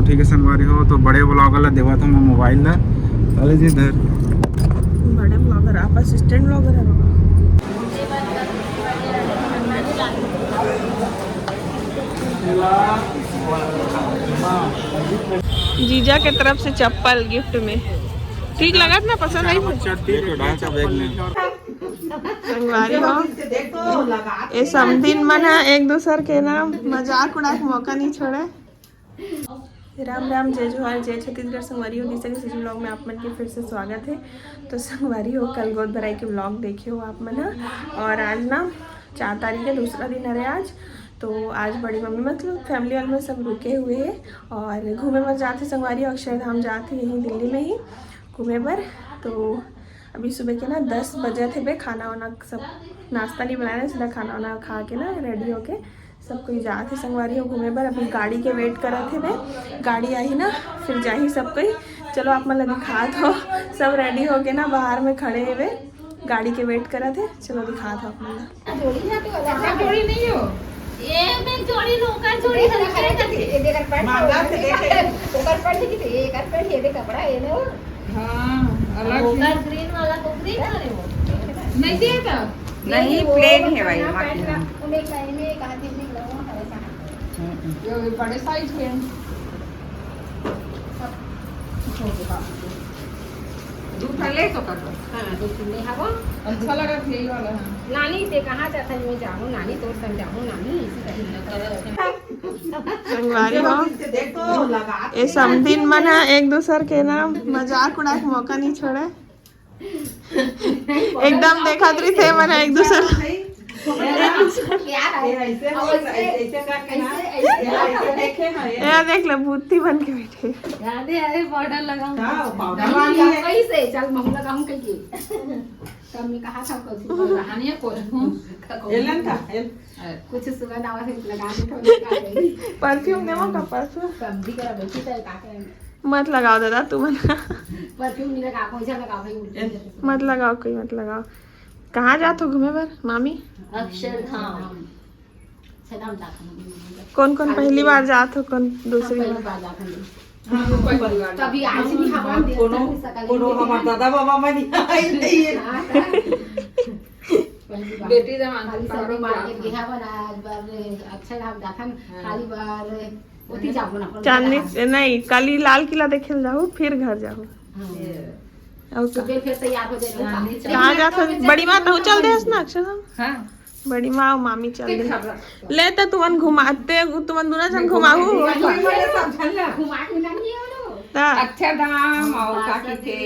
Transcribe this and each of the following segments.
ठीक है संगवारी हो तो बड़े ब्लॉगर ला देवा था मैं मोबाइल ला चले जी इधर बड़े ब्लॉगर आप असिस्टेंट ब्लॉगर है बाबा। जीजा के तरफ से चप्पल गिफ्ट में ठीक लगा ना, पसंद आई संगवारी हो। ये समदिन मन है एक दूसर के ना मजाक उड़ा के मौका नहीं छोड़े। राम राम जय जोहार जय छत्तीसगढ़। संगवारी हो तीसरे ब्लॉग में आप मन के फिर से स्वागत है। तो संगवारी हो कल गोद भराई के ब्लॉग देखे हो आप मन, और आज ना 4 तारीख है, दूसरा दिन है आज। तो आज बड़ी मम्मी मतलब फैमिली वाले में सब रुके हुए हैं और घूमे पर जाते संगवारी अक्षरधाम जाते यहीं दिल्ली में ही घूमे पर। तो अभी सुबह के ना 10 बजे थे बे, खाना वाना सब नाश्ता नहीं बनाया, सीधा खाना वाना खा के ना रेडी होके सब कोई जाते संगवारी हो घूमे पर। अभी गाड़ी के वेट करा थे बे, गाड़ी आई ना फिर जा ही सब कोई। चलो आप मतलब दिखा दो, सब रेडी हो के ना बाहर में खड़े है वे, गाड़ी के वेट करा थे। चलो दिखा दो आप ये मैं जोड़ी नौका जोड़ी हल्के करके ये देकर पैंट मांगा से देखे ओकर पैंट की ये कर पैंट ये दे कपड़ा ये लो। हां अलग ओकर ग्रीन वाला तो ग्रीन है वो नहीं दिया था नहीं प्लेन है भाई माटी उन्हें कहीं में कहा थी नहीं लगाओ ऐसा ये बड़े साइज के दूसरा ले तो कर दो। हां दूसरा ले हवा अच्छा लगा यही वाला है। नानी से कहां जाता है मैं जाऊं नानी तो समझाऊं नानी संगवारी हो। ये समदिन मन है एक दूसर के ना मजाक उड़ा के मौका नहीं छोड़े। एकदम देखा रही थे मन एक दूसर देख ले बुद्धि बन के बैठे अरे पाउडर लगाऊं कैसे चल मैं लगाऊं कहीं तब मैं कहा था कुछ सुगंध आवा से लगा दे परफ्यूम देवो का परफ्यूम सब्जी करा बैठी तो काके मत लगाओ दादा तुम परफ्यूम नहीं लगा कोई लगा भाई मत लगाओ कोई मत लगाओ। कहाँ जाते हो घूमे पर मामी? अक्षरधाम कौन कौन पहली बार जाते हो, कौन दूसरी बार तभी आज भी हमारा कोनो हमार दादा बाबा मनी आई नहीं है बेटी जमान खाली सारे मार्केट गया बना बार अक्षरधाम जाथन खाली बार ओती जाबो ना चांदनी नहीं कल लाल किला देखे जाओ फिर घर जाओ। सुबह फिर तैयार हो जाए कहाँ जाते हो? बड़ी माँ तो चल दे ना अक्षरधाम। हां बड़ी माँ और मामी चल दे ले तो तुमन घुमाते तुमन दोनों जन घुमाऊ घुमा के नहीं हो अक्षरधाम और काकी थे।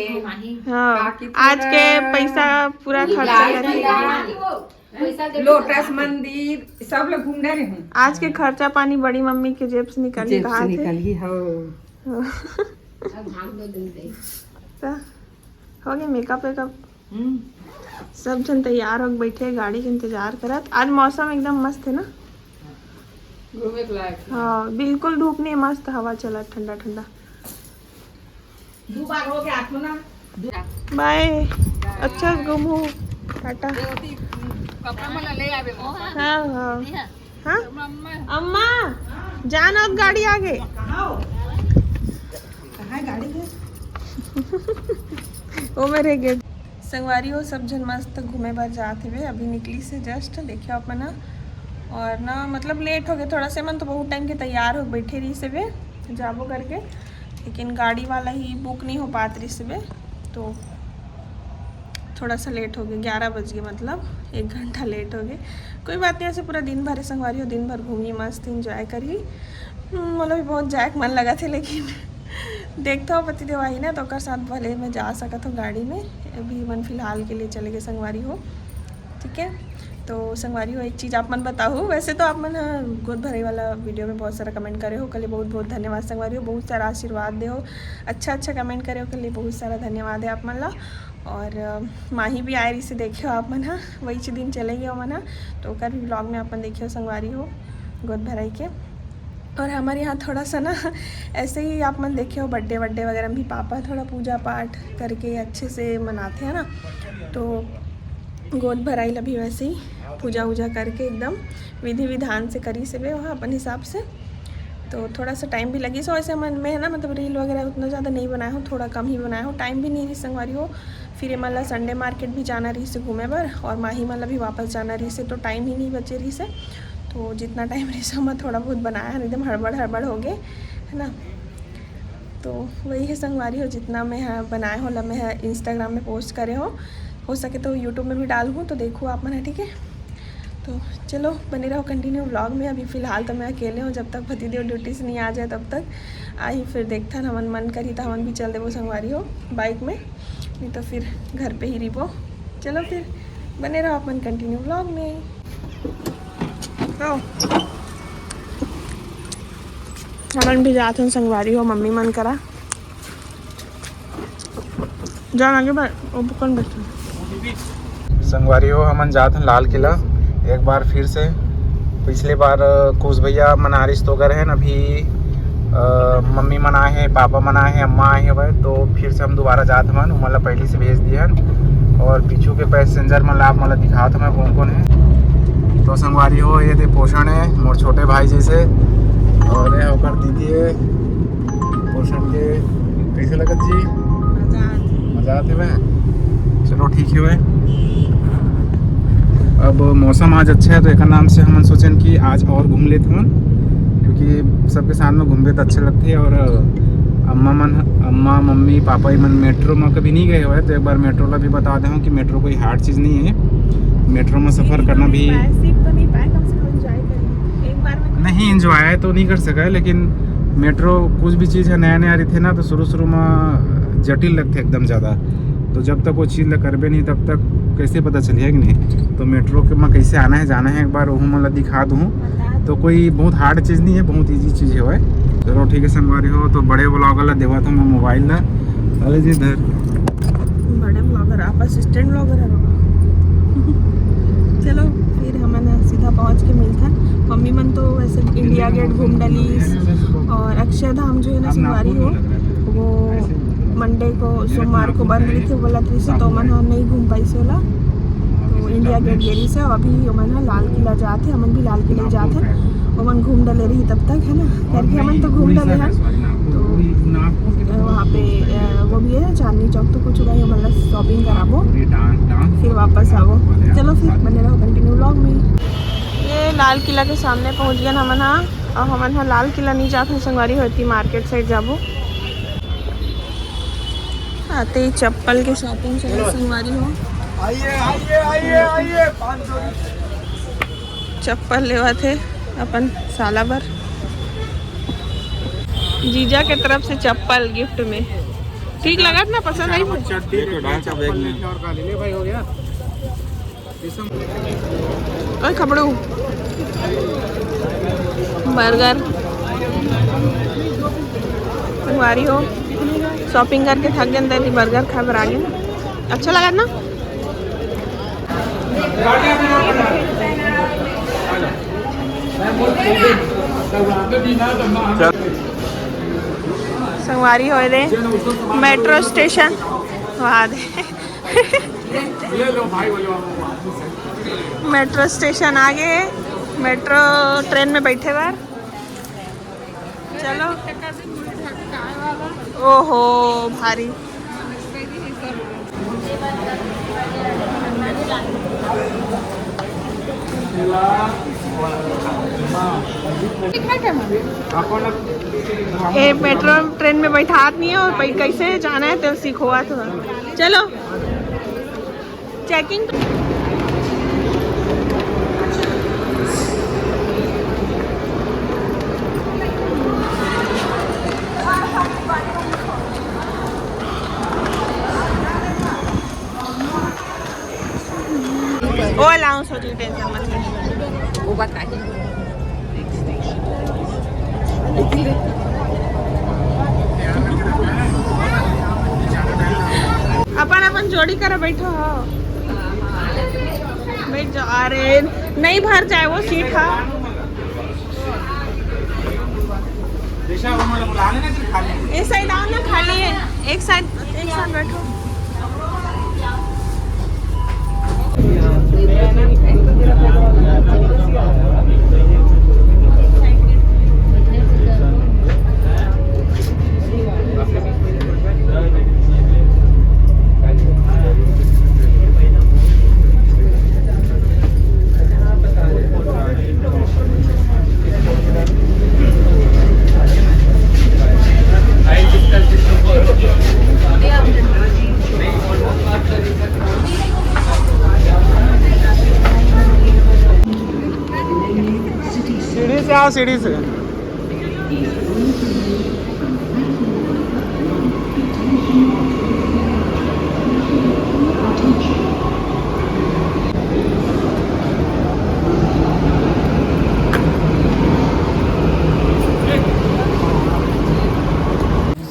हाँ आज के पैसा पूरा खर्चा करेंगे, लोटस मंदिर सब लोग घूम रहे हैं। आज के खर्चा पानी बड़ी मम्मी के जेब से निकाली जेब से निकाली हो हो गया मेकअप वेकअप सब जन तैयार हो बैठे गाड़ी के इंतजार करत। आज मौसम एकदम मस्त है ना, घूमे के लायक। हाँ बिल्कुल धूप नहीं, मस्त हवा चला ठंडा ठंडा। 2 बार हो गया आठो ना बाय अच्छा घूमो टाटा। कपड़ा मला ले आवे हाँ हाँ हाँ अम्मा जान अब गाड़ी आगे कहाँ गाड़ी है वो मेरे गेट संगवारी हो सब जन मस्त घूमे बार जाते हुए अभी निकली से जस्ट देखियो अपन ना। और ना मतलब लेट हो गए थोड़ा से, मन तो बहुत टाइम के तैयार हो बैठे रही से वे जाबो करके, लेकिन गाड़ी वाला ही बुक नहीं हो पात रही से वे, तो थोड़ा सा लेट हो गया 11 बज गए, मतलब 1 घंटा लेट हो गए। कोई बात नहीं, ऐसे पूरा दिन भर संगवारी हो दिन भर घूमी मस्त इंजॉय करी। मतलब भी बहुत जाए मन लगा थे, लेकिन देखता हूँ पति देव आई ना तो साथ भले मैं जा सकता हूँ गाड़ी में। अभी मन फिलहाल के लिए चले गए संगवारी हो, ठीक है। तो संगवारी हो एक चीज़ आप मन बताओ, वैसे तो आप मन गोद भराई वाला वीडियो में बहुत सारा कमेंट करे हो, कल बहुत बहुत धन्यवाद संगवारी हो, बहुत सारा आशीर्वाद दे हो, अच्छा अच्छा कमेंट करे हो, कल बहुत सारा धन्यवाद है आप मन ला। और माही भी आए रही से देखियो आप मन वही दिन चले गए मन, तो भी ब्लॉग में अपन देखियो संगवारी हो गोद भराई के। और हमारे यहाँ थोड़ा सा ना ऐसे ही आप मन देखे हो बर्थडे वगैरह भी पापा थोड़ा पूजा पाठ करके अच्छे से मनाते हैं ना, तो गोद भराई ला भी वैसे ही पूजा वूजा करके एकदम विधि विधान से करी से वहाँ अपन हिसाब से। तो थोड़ा सा टाइम भी लगी। सो ऐसे मैं है ना मतलब रील वगैरह उतना ज़्यादा नहीं बनाया हूँ, थोड़ा कम ही बनाया हूँ, टाइम भी नहीं रही संगवारी हो। फिर मतलब संडे मार्केट भी जाना रही से घूमे बर, और माही मतलब भी वापस जाना रही से, तो टाइम ही नहीं बचे रही से। तो जितना टाइम रही से मैं थोड़ा बहुत बनाया है, एकदम हड़बड़ हो गए है ना। तो वही है संगवारी हो, जितना मैं बनाया हो मैं इंस्टाग्राम में पोस्ट करे हो सके तो यूट्यूब में भी डालूँ, तो देखो आप मैंने, ठीक है। तो चलो बने रहो कंटिन्यू व्लॉग में। अभी फ़िलहाल तो मैं अकेले हूँ, जब तक पतिदेव ड्यूटी से नहीं आ जाए तब तक आई, फिर देखता ना हमन मन करी तो हमन भी चल देवो संगवारी हो बाइक में, नहीं तो फिर घर पे ही रिबो। चलो फिर बने रहो अपन कंटिन्यू व्लॉग में। हमन भी जाते हैं संगवारी हो, मम्मी मन करा जान आगे कौन बैठे संगवारी हो हमन जाते हैं लाल किला एक बार फिर से। पिछले बार कुछ भैया मनारिस तो गए हैं, अभी मम्मी मना है, पापा मना है, अम्मा आए हैं भाई, तो फिर से हम दोबारा जाते हैं। मतलब पहले से भेज दिए हैं, और पीछू के पैसेंजर मतलब आप मतलब दिखा था मैं कौन कौन है। तो संगवारी हो ये दे पोषण है मोर छोटे भाई जैसे, और ये होकर दीदी है पोषण के। कैसे लगत जी? मजा आते हुए। चलो ठीक है भाई। अब मौसम आज अच्छा है तो एक नाम से हम सोचें कि आज और घूम लेते हैं, क्योंकि सबके साथ में घूमते तो अच्छे लगते हैं। और अम्मा मम्मी पापा ही मन मेट्रो में कभी नहीं गए हुए, तो एक बार मेट्रो का भी बता दें कि मेट्रो कोई हार्ड चीज़ नहीं है। मेट्रो में सफ़र करना भी नहीं, इंजॉय तो नहीं कर सका, लेकिन मेट्रो कुछ भी चीज़ है नया नया रही थे ना, तो शुरू में जटिल लगते एकदम ज़्यादा। तो जब तक वो चीज़ करबे नहीं तब तक कैसे पता चलिए कि नहीं। तो मेट्रो के में कैसे आना है जाना है एक बार वो मतलब दिखा दूँ। तो कोई बहुत हार्ड चीज़ नहीं है, बहुत ईजी चीज़ है वह। चलो ठीक है संगवारी हो। तो बड़े ब्लॉगर देवा था मैं मोबाइल ना अरे जी इधर बड़े ब्लॉगर आप असिस्टेंट ब्लॉगर है। चलो फिर हमने सीधा पहुंच के मिलता। मम्मी मन तो वैसे इंडिया गेट घूम डली, और अक्षरधाम जो है ना संगवारी हो वो मंडे को सोमवार को बंद रही थी बोला थी से, तो मन नहीं घूम पाई से बोला। तो इंडिया गेट गेरी से अभी मन लाल किला जाते, हमन भी लाल किले जाते, वो मन घूम डले रही तब तक है ना, करके हमन तो घूम डले हैं। तो वहाँ पे वो भी है चांदनी चौक, तो कुछ भाई मतलब शॉपिंग कराबो फिर वापस आवो। चलो फिर बने रहो कंटिन्यू व्लॉग में। ये लाल किला के सामने पहुँच गए हमन और हमन लाल किला नहीं जाते संगवारी होती, मार्केट साइड जाबो। आते ही चप्पल के शॉपिंग चलो संगवारी हो। आइए चप्पल लेवा थे अपन साला भर, जीजा के तरफ से चप्पल गिफ्ट में। ठीक लगा ना, पसंद आई? ओए खबड़ू बर्गर संगवारी हो, शॉपिंग करके थक गए अंदर बर्गर खा कर आ गए। अच्छा लगा ना? संगवारी हो रे मेट्रो स्टेशन वहाँ दे मेट्रो स्टेशन आ गए, मेट्रो ट्रेन में बैठे बार। चलो ओहो भारी। ए मेट्रो ट्रेन में बैठा नहीं है, और कैसे जाना है तो सीखो थोड़ा। चलो चेकिंग। वो अलाउंस हो रही, टेंशन मत ले। वो बात है अपन जोड़ी कर बैठो हो, बैठ जाओ। अरे नहीं भर जाए वो सीट है। इस साइड आओ ना, खाली है, एक साइड बैठो। आओ सीढ़ी से।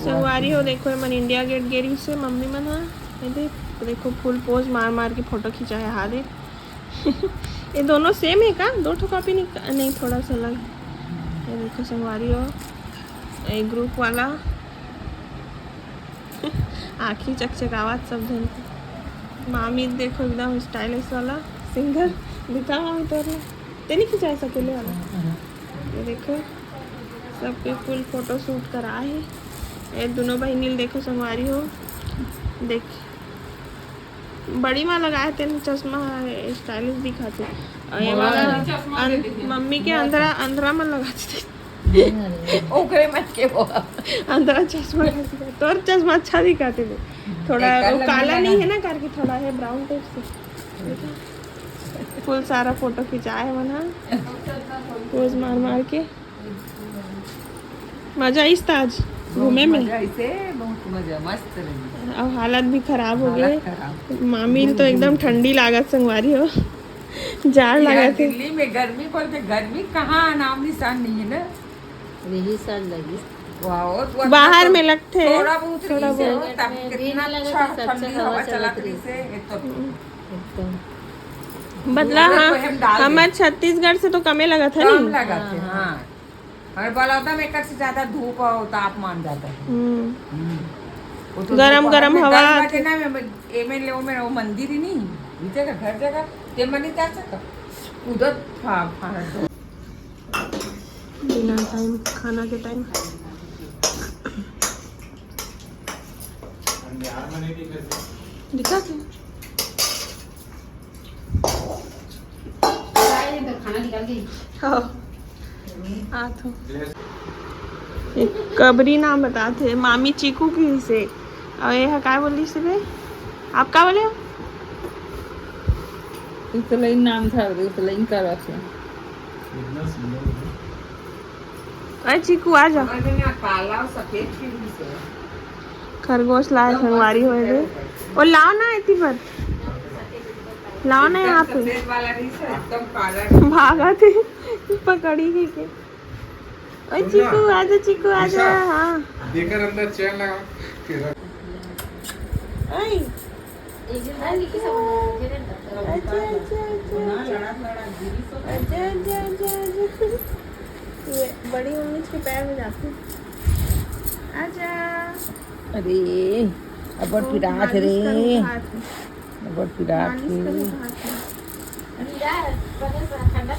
संगवारी हो देखो मन इंडिया गेट गेरी से मम्मी मन हा देखो फुल पोज मार मार के फोटो खिंचाया हा दे। ये दोनों सेम है का? दो ठो कॉपी नहीं थोड़ा सा अलग। ये देखो संगवारी हो एक ग्रुप वाला आँखी चकचकावत सब जन। मामी देखो एकदम स्टाइलिश वाला सिंगर दिखा मामी तोर ते नहीं खिंचा सकेले वाला। ये देखो सबके फुल फोटो शूट करा है। ये दोनों बहनी देखो संगवारी हो देख बड़ी माँ लगाए थे चश्मा स्टाइलिश दिखाते। और ये वाला मम्मी के अंधरा अंधरा मन लगाते थे ओकरे मत के वो अंधरा चश्मा तोर चश्मा अच्छा दिखाते थे थोड़ा वो काला नहीं है ना करके थोड़ा है ब्राउन टाइप से। फुल सारा फोटो खिंचाए मना पोज मार मार के। मजा इस आज घूमे में ऐसे बहुत मजा मस्त रही। अब हालत भी खराब हो गए। मामी तो एकदम ठंडी लागत संगवारी हो जाड़ लागत है। दिल्ली में गर्मी बोलते गर्मी कहाँ नाम निशान नहीं है ना। यही साल लगी वाह बाहर में लगते हैं थोड़ा बहुत थोड़ा से बहुत। तब कितना अच्छा ठंडी हवा चलत रही से एकदम बदला हाँ हमारे छत्तीसगढ़ से तो कमे लगा था कम नहीं। लगा थे हाँ और बलौदा में एक से ज्यादा धूप और तापमान ज्यादा है। वो तो गरम दोपहर गरम में हवा 10 बजे ना में वो मंदिर ही नहीं जगह घर जगह ते मनी जा सकता उधर डिनर टाइम खाना के टाइम। दिखा के खाना निकाल गई एक कबरी नाम बताते मामी चीकू की से। और ये क्या बोली से बे आप क्या बोले? इसलिए नाम था इसलिए करा थे। अरे चीकू आ जा। काला और सफेद से खरगोश लाए संगवारी हुए थे और लाओ ना इतनी पर लाओ ना यहाँ पे। सफेद वाला नहीं से एकदम काला भागा थे पकड़ी गई के। ओए चीकू आजा चीकू आजा। हाँ देकर अंदर चैन लगा फिर ओए एक दिन डाल के सब जेरे अच्छा अच्छा अच्छा अच्छा। ये बड़ी मम्मी के पैर में जाती। आजा अरे अब पिरात रे अब पिरात मालिश करो हाथ में। यार बने ठंडा